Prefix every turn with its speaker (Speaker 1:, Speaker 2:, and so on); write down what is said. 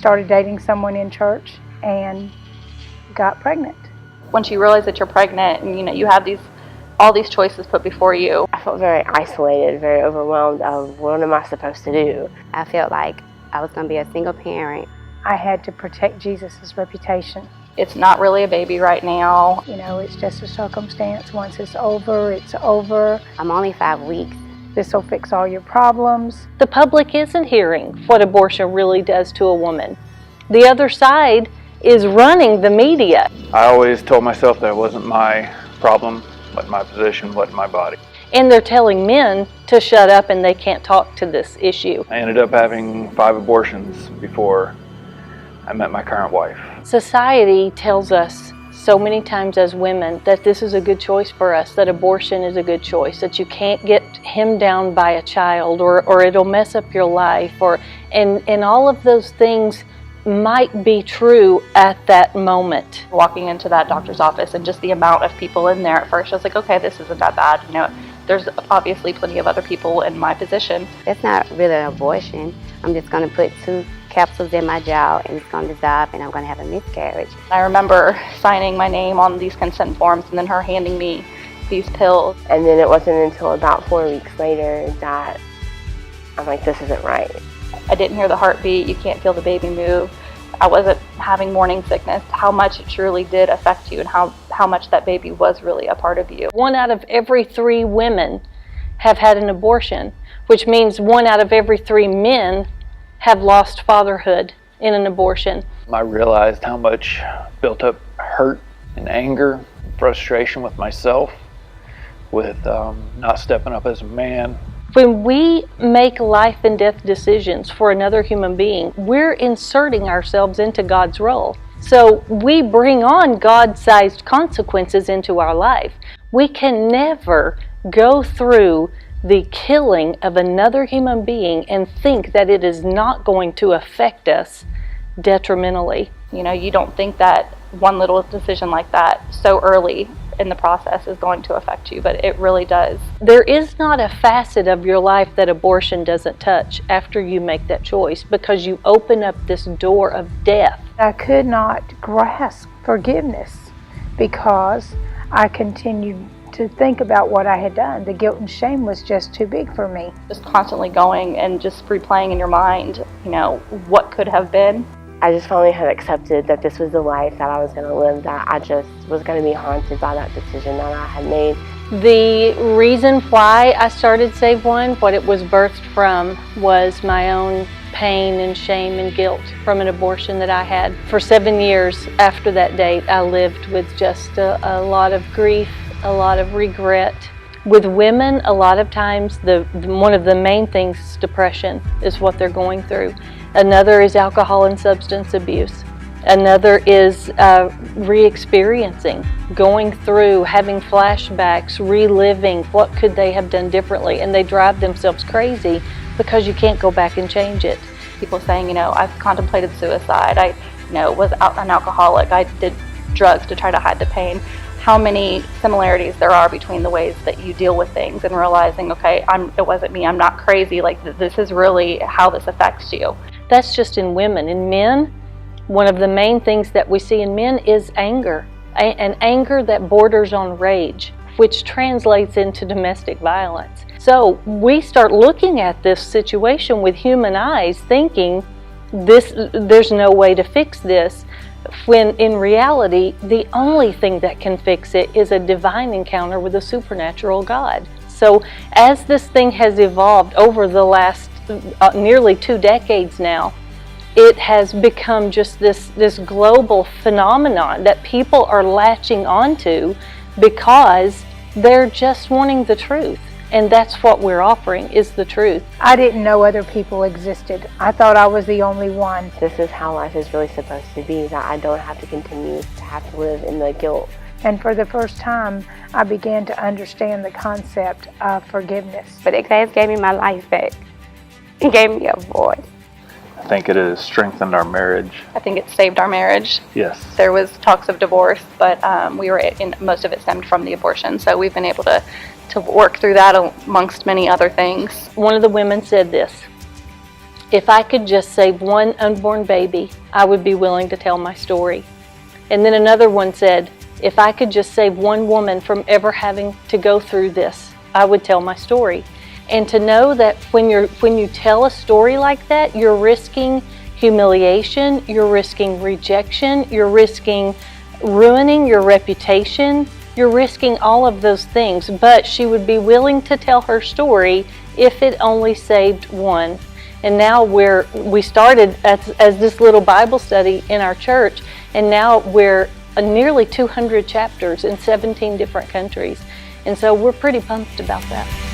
Speaker 1: started dating someone in church and got pregnant.
Speaker 2: Once you realize that you're pregnant and you have all these choices put before you.
Speaker 3: I felt very isolated, very overwhelmed of what am I supposed to do.
Speaker 4: I felt like I was going to be a single parent.
Speaker 1: I had to protect Jesus' reputation.
Speaker 2: It's not really a baby right now.
Speaker 1: It's just a circumstance. Once it's over, it's over.
Speaker 4: I'm only 5 weeks.
Speaker 1: This will fix all your problems.
Speaker 5: The public isn't hearing what abortion really does to a woman. The other side is running the media.
Speaker 6: I always told myself that it wasn't my problem, wasn't my position, wasn't my body.
Speaker 5: And they're telling men to shut up and they can't talk to this issue.
Speaker 6: I ended up having 5 abortions before I met my current wife.
Speaker 5: Society tells us so many times as women that this is a good choice for us, that abortion is a good choice, that you can't get hemmed down by a child or it'll mess up your life, and all of those things might be true at that moment.
Speaker 2: Walking into that doctor's office and just the amount of people in there, at first I was like, okay, this isn't that bad. There's obviously plenty of other people in my position.
Speaker 4: That's not really an abortion. I'm just going to put 2 capsules in my jaw and it's going to dissolve and I'm going to have a miscarriage.
Speaker 2: I remember signing my name on these consent forms and then her handing me these pills.
Speaker 3: And then it wasn't until about 4 weeks later that I'm like, this isn't right.
Speaker 2: I didn't hear the heartbeat, you can't feel the baby move. I wasn't having morning sickness. How much it truly did affect you and how much that baby was really a part of you.
Speaker 5: 1 out of every 3 women have had an abortion, which means 1 out of every 3 men have lost fatherhood in an abortion.
Speaker 6: I realized how much built up hurt and anger, frustration with myself, with not stepping up as a man.
Speaker 5: When we make life and death decisions for another human being, we're inserting ourselves into God's role. So we bring on God-sized consequences into our life. We can never go through the killing of another human being and think that it is not going to affect us detrimentally.
Speaker 2: You don't think that one little decision like that so early in the process is going to affect you, but it really does.
Speaker 5: There is not a facet of your life that abortion doesn't touch after you make that choice, because you open up this door of death.
Speaker 1: I could not grasp forgiveness because I continued to think about what I had done. The guilt and shame was just too big for me.
Speaker 2: Just constantly going and just replaying in your mind, what could have been.
Speaker 3: I just finally had accepted that this was the life that I was going to live, that I just was going to be haunted by that decision that I had made.
Speaker 5: The reason why I started SaveOne, what it was birthed from, was my own pain and shame and guilt from an abortion that I had. For 7 years after that date, I lived with just a lot of grief, a lot of regret. With women, a lot of times, one of the main things is depression, is what they're going through. Another is alcohol and substance abuse. Another is re-experiencing, going through, having flashbacks, reliving what could they have done differently, and they drive themselves crazy because you can't go back and change it.
Speaker 2: People saying, I've contemplated suicide, I was an alcoholic, I did drugs to try to hide the pain. How many similarities there are between the ways that you deal with things and realizing, okay, it wasn't me, I'm not crazy, this is really how this affects you.
Speaker 5: That's just in women. In men, one of the main things that we see in men is anger, an anger that borders on rage, which translates into domestic violence. So we start looking at this situation with human eyes, thinking there's no way to fix this, when in reality, the only thing that can fix it is a divine encounter with a supernatural God. So as this thing has evolved over the last nearly 2 decades now, it has become just this global phenomenon that people are latching onto because they're just wanting the truth. And that's what we're offering, is the truth.
Speaker 1: I didn't know other people existed. I thought I was the only one.
Speaker 3: This is how life is really supposed to be, that I don't have to continue to have to live in the guilt.
Speaker 1: And for the first time, I began to understand the concept of forgiveness.
Speaker 4: But it gave me my life back. It gave me a voice.
Speaker 6: I think it has strengthened our marriage.
Speaker 2: I think it saved our marriage.
Speaker 6: Yes.
Speaker 2: There was talks of divorce, but most of it stemmed from the abortion. So we've been able to work through that amongst many other things.
Speaker 5: One of the women said this: if I could just save one unborn baby, I would be willing to tell my story. And then another one said, if I could just save one woman from ever having to go through this, I would tell my story. And to know that when you tell a story like that, you're risking humiliation, you're risking rejection, you're risking ruining your reputation, you're risking all of those things. But she would be willing to tell her story if it only saved one. And now we started as this little Bible study in our church, and now we're nearly 200 chapters in 17 different countries. And so we're pretty pumped about that.